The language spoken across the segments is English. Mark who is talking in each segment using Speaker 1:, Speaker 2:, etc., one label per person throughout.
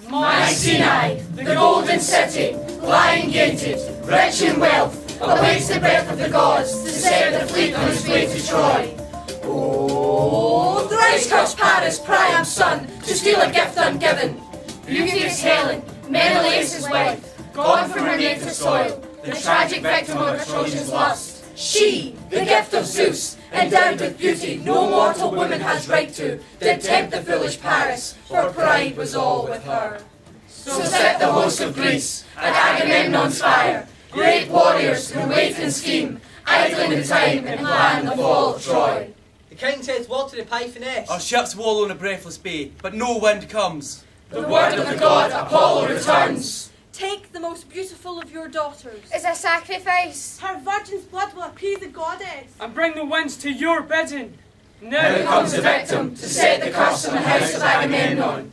Speaker 1: Mycenae, the golden city, lying gated, rich in wealth, awaits the breath of the gods to set the fleet on its way to Troy. Oh, thrice cursed Paris, Priam's son, to steal a gift ungiven. Beauteous Helen, Menelaus' wife, gone from her native soil, the tragic victim of a Trojan's lust. She, the gift of Zeus, endowed with beauty no mortal woman has right to, did tempt the foolish Paris, for pride was all with her. So set the host of Greece at Agamemnon's fire, great warriors who wait and scheme, idling the time and plan the fall of Troy.
Speaker 2: The king says water to Pythoness.
Speaker 3: Our ships wallow in a breathless bay, but no wind comes.
Speaker 1: The word of the god Apollo returns.
Speaker 4: Take the most beautiful of your daughters.
Speaker 5: As a sacrifice.
Speaker 4: Her virgin's blood will appease the goddess.
Speaker 6: And bring the winds to your bidding.
Speaker 1: Now comes the victim to set the curse on the house of Agamemnon.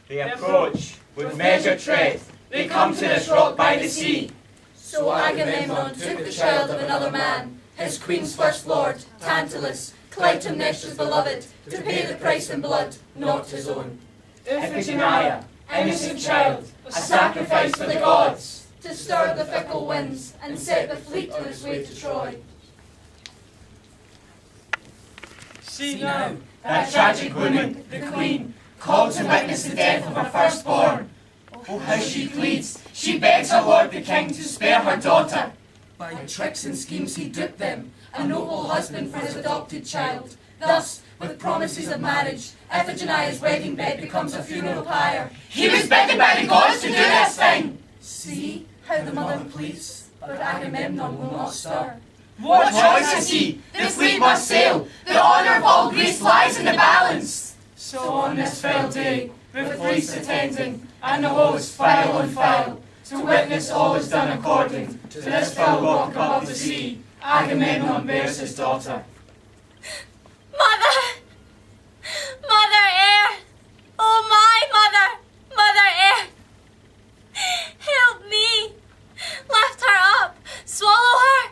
Speaker 7: They approach with measured tread. They come to this rock by the sea.
Speaker 1: So Agamemnon took the child of another man, his queen's first lord, Tantalus, Clytemnestra's beloved, to pay the price in blood, not his own.
Speaker 7: Iphigenia, innocent child, a sacrifice for the gods.
Speaker 1: To stir the fickle winds and set the fleet on its way to Troy.
Speaker 6: See now,
Speaker 7: That tragic woman, the queen, called to witness the death of her firstborn. Oh, how she pleads, she begs her lord the king to spare her daughter.
Speaker 1: By tricks and schemes he duped them, a noble husband for his adopted child. Thus, with promises of marriage, Iphigenia's wedding bed becomes a funeral pyre.
Speaker 7: He was bidden by the gods to do this thing.
Speaker 1: See how the mother pleads, but Agamemnon will not stir.
Speaker 7: What choice has he? The fleet must sail. The honour of all Greece lies in the balance.
Speaker 1: So on this fell day, with fleets attending, and the host file on file, to witness all is done according to this foul rock above the sea, Agamemnon bears his daughter.
Speaker 5: Mother! Mother Earth! Oh my mother! Mother Earth! Help me! Lift her up! Swallow her!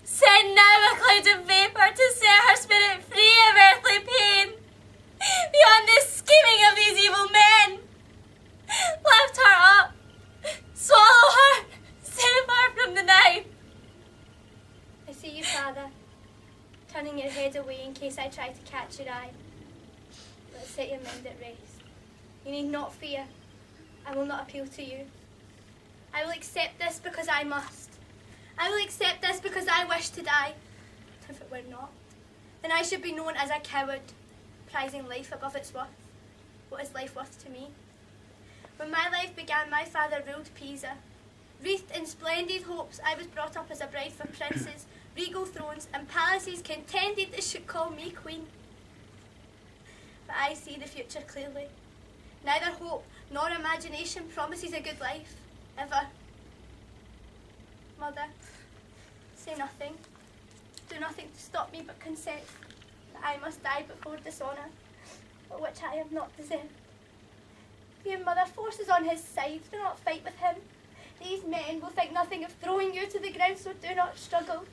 Speaker 5: Send now a cloud of vapour to set her spirit free of earthly pain! Beyond the scheming of these evil men! Lift her up! Swallow her! Save her from the knife! I see you, Father, turning your head away in case I try to catch your eye. But set your mind at rest. You need not fear. I will not appeal to you. I will accept this because I must. I will accept this because I wish to die. If it were not, then I should be known as a coward, prizing life above its worth. What is life worth to me? When my life began, my father ruled Pisa. Wreathed in splendid hopes, I was brought up as a bride for princes, regal thrones, and palaces contended they should call me queen. But I see the future clearly. Neither hope nor imagination promises a good life, ever. Mother, say nothing. Do nothing to stop me but consent that I must die before dishonour, for which I have not deserved. Dear mother, force is on his side. Do not fight with him. These men will think nothing of throwing you to the ground, so do not struggle.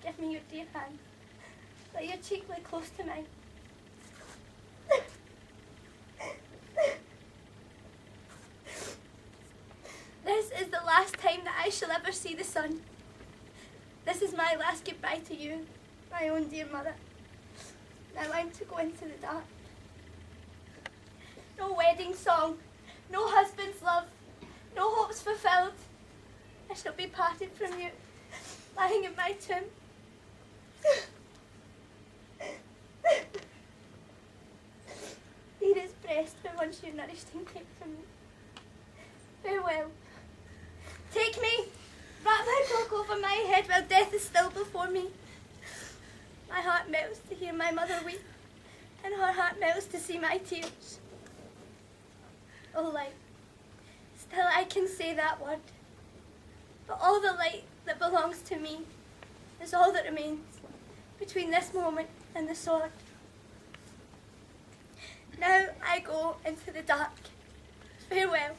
Speaker 5: Give me your dear hand. Let your cheek lay close to mine. This is the last time that I shall ever see the sun. This is my last goodbye to you, my own dear mother. Now I'm to go into the dark. No wedding song, no husband's love, no hopes fulfilled. I shall be parted from you, lying in my tomb. Near his breast where once you nourished and kept from me. Farewell. Take me, wrap my cloak over my head while death is still before me. My heart melts to hear my mother weep, and her heart melts to see my tears. Oh, light, still I can say that word, but all the light that belongs to me is all that remains between this moment and the sword. Now I go into the dark. Farewell.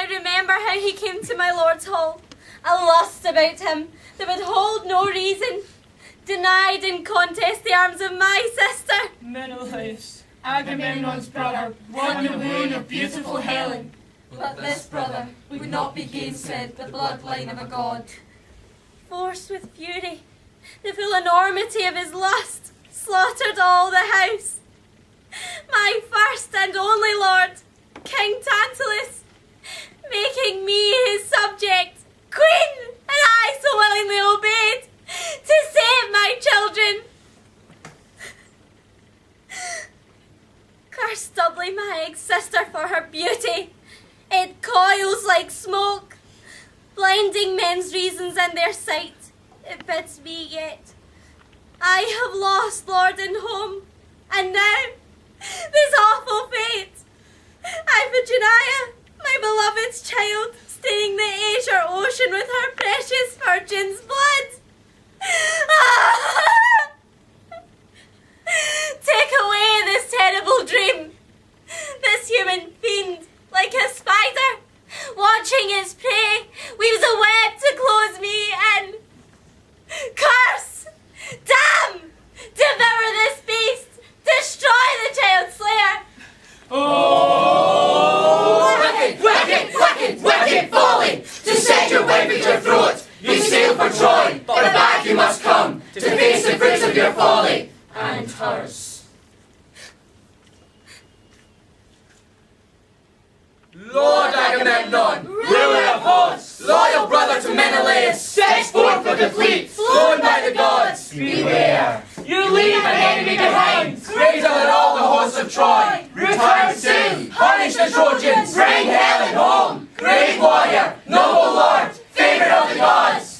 Speaker 5: remember how he came to my lord's hall, a lust about him that would hold no reason, denied in contest the arms of my sister.
Speaker 6: Menelaus,
Speaker 1: Agamemnon's brother, won the wound of beautiful Helen. But this brother would not be gainsaid the bloodline of a god.
Speaker 5: Forced with fury, the full enormity of his lust slaughtered all the house. My first and only lord, King Tantalus, making me his subject, queen, and I so willingly obeyed, to save my children. Curse doubly my ex-sister for her beauty. It coils like smoke, blinding men's reasons and their sight. It bids me yet. I have lost lord and home, and now this awful fate. Iphigenia, my beloved's child, staining the azure ocean with her precious virgin's blood. Take away this terrible dream. This human fiend, like a spider, watching its prey, weaves a web to close me in. Curse! Damn! Devour this beast! Destroy the child slayer!
Speaker 7: Oh!
Speaker 1: Wicked folly! To set your wife at your throat, you sail for Troy, but back you must come, to face the fruits of your folly, and hers.
Speaker 7: Lord Agamemnon, ruler of hosts, loyal brother to Menelaus, sets forth with the fleet, flown by the gods. Beware! You leave an enemy behind, greater than all the hosts of Troy. Return soon, punish the Trojans, bring Helen home. Great warrior, noble lord, favourite of the gods.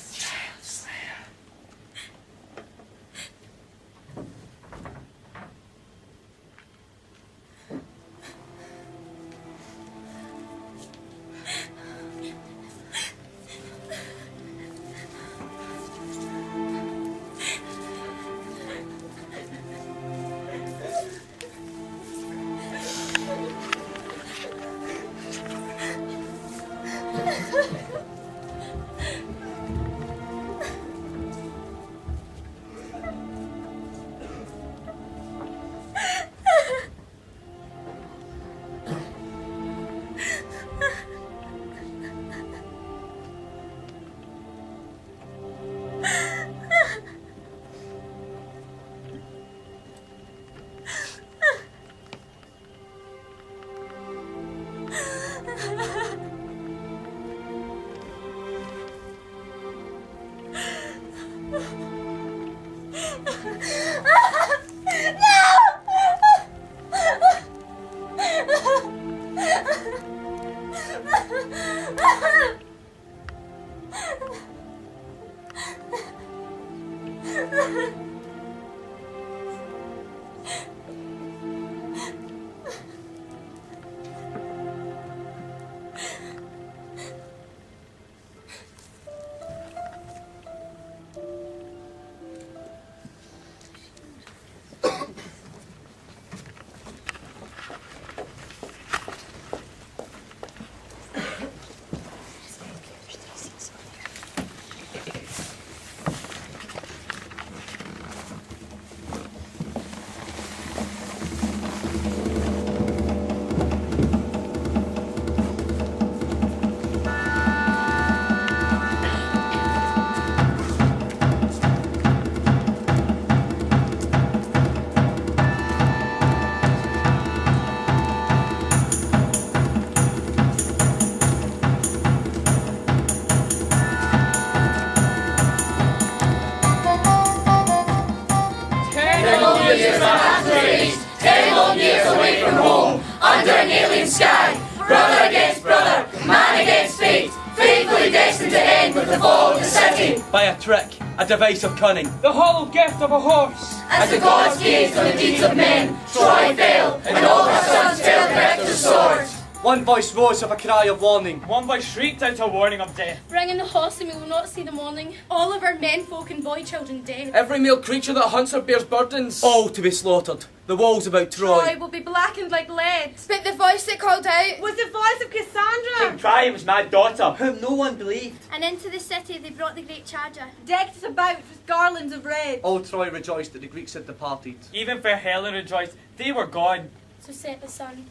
Speaker 1: Under an alien sky, brother against brother, man against fate, faithfully destined to end with the fall of the city.
Speaker 3: By a trick, a device of cunning.
Speaker 6: the hollow gift of a horse.
Speaker 1: As the gods gazed on the deeds of men, Troy fell, and all her sons fell to Hector's sword.
Speaker 3: One voice rose with a cry of warning.
Speaker 6: One voice shrieked out a warning of death.
Speaker 8: Bring in the horse and we will not see the morning. All of our men folk and boy children dead.
Speaker 9: Every male creature that hunts or bears burdens.
Speaker 3: All to be slaughtered. The walls about Troy.
Speaker 4: Troy will be blackened like lead.
Speaker 8: But the voice that called out
Speaker 4: Was the voice of Cassandra.
Speaker 3: King
Speaker 6: Priam was my daughter.
Speaker 2: whom no one believed.
Speaker 5: And into the city they brought the great charger.
Speaker 4: Decked it about with garlands of red.
Speaker 3: All Troy rejoiced that the Greeks had departed.
Speaker 6: Even fair Helen rejoiced. They were gone.
Speaker 8: So set the sun,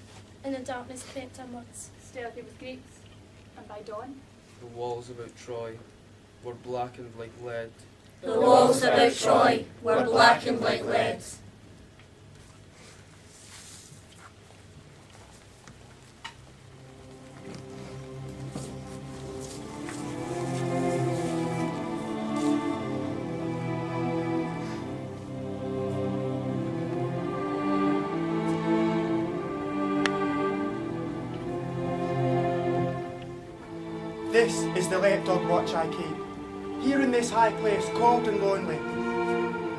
Speaker 8: and the darkness crept onwards.
Speaker 10: Stealthy with Greeks, and by dawn,
Speaker 9: The walls about Troy were blackened like lead.
Speaker 1: The walls about Troy were blackened like lead.
Speaker 11: This is the late dog watch I keep, here in this high place, cold and lonely.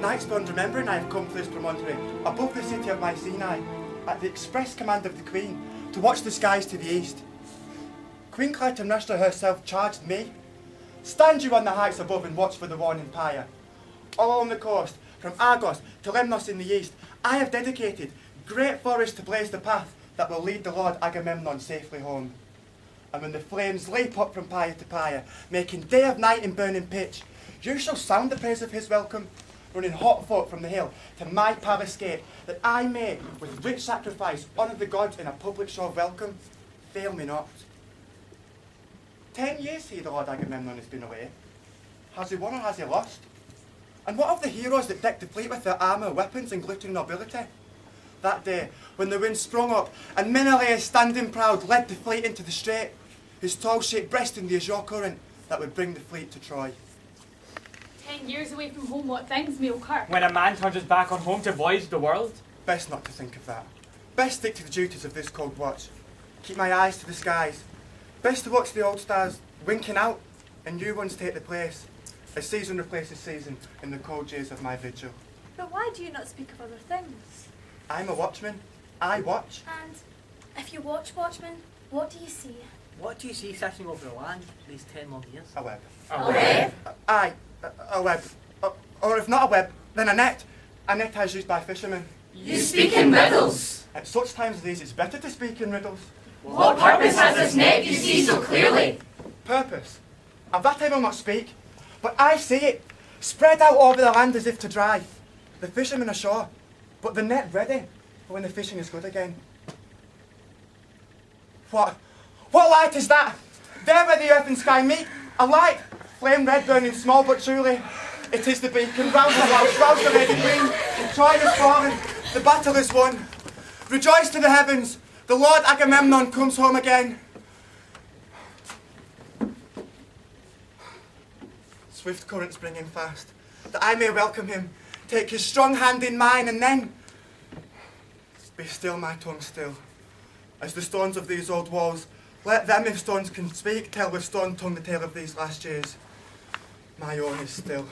Speaker 11: Nights beyond remembering I have come to this promontory, above the city of Mycenae, at the express command of the Queen, to watch the skies to the east. Queen Clytemnestra herself charged me. Stand you on the heights above and watch for the warning pyre. All along the coast, from Argos to Lemnos in the east, I have dedicated great forests to blaze the path that will lead the Lord Agamemnon safely home. And when the flames leap up from pyre to pyre, making day of night in burning pitch, you shall sound the praise of his welcome, running hot foot from the hill to my palace gate, that I may, with rich sacrifice, honour the gods in a public show of welcome. Fail me not. 10 years he, the Lord Agamemnon, has been away. Has he won or has he lost? And what of the heroes that decked the fleet with their armour, weapons and glittering nobility? That day, when the wind sprung up, and Menelaus, standing proud, led the fleet into the strait, his tall shape breasting the azure current that would bring the fleet to Troy.
Speaker 10: 10 years away from home, what things may occur.
Speaker 6: When a man turns his back on home to voyage the world.
Speaker 11: Best not to think of that. Best stick to the duties of this cold watch. Keep my eyes to the skies. Best to watch the old stars winking out, and new ones take the place, as season replaces season in the cold years of my vigil.
Speaker 4: But why do you not speak of other things?
Speaker 11: I'm a watchman. I watch.
Speaker 8: And if you watch, Watchman, what do you see?
Speaker 2: What do you see sitting over the land these 10 long years?
Speaker 11: A web.
Speaker 1: A web?
Speaker 11: Aye, a web. Or if not a web, then a net. A net as used by fishermen.
Speaker 1: You speak in riddles.
Speaker 11: At such times as these, it's better to speak in riddles.
Speaker 1: What purpose has this net you see so clearly?
Speaker 11: Purpose? Of that I will not speak, but I see it, spread out over the land as if to dry. The fishermen ashore, but the net ready for when the fishing is good again. What light is that? There where the earth and sky meet, a light, flame red burning small but truly. It is the beacon, rouse the house, rouse the lady queen. Troy has fallen, the battle is won. Rejoice to the heavens, the Lord Agamemnon comes home again. Swift currents bring him fast, that I may welcome him, take his strong hand in mine, and then be still my tongue still. As the stones of these old walls, let them, if stones can speak, tell with stone tongue the tale of these last years. My own is still.